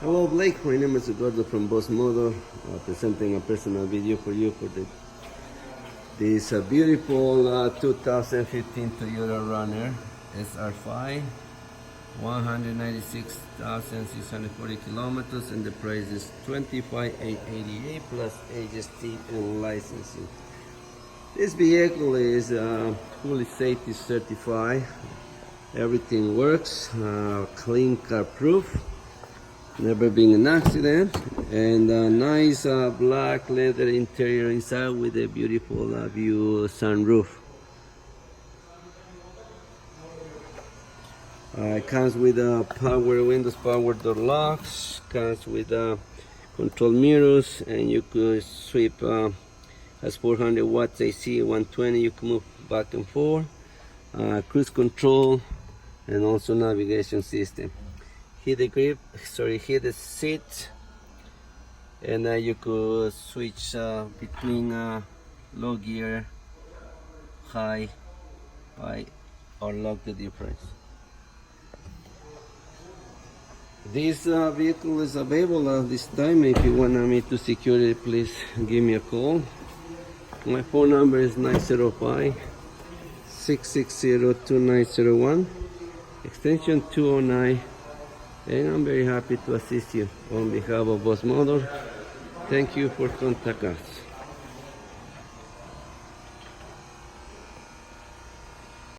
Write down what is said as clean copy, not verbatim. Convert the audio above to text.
Hello Blake, my name is Eduardo from Boss Motor, presenting a personal video for you for this beautiful 2015 Toyota Runner SR5, 196,640 kilometers, and the price is $25,888 plus HST and licensing. This vehicle is fully safety certified. Everything works, clean car proof. Never been an accident, and a nice black leather interior inside with a beautiful view sunroof. It comes with power windows, power door locks, comes with control mirrors, and you could sweep, has 400 watts AC, 120, you can move back and forth, cruise control, and also navigation system. Hit the grip, hit the seat, and you could switch between low gear, high, or lock the difference. This vehicle is available at this time. If you want me to secure it, please give me a call. My phone number is 905-660-2901, extension 209. And I'm very happy to assist you on behalf of Boss Motor. Thank you for contacting us.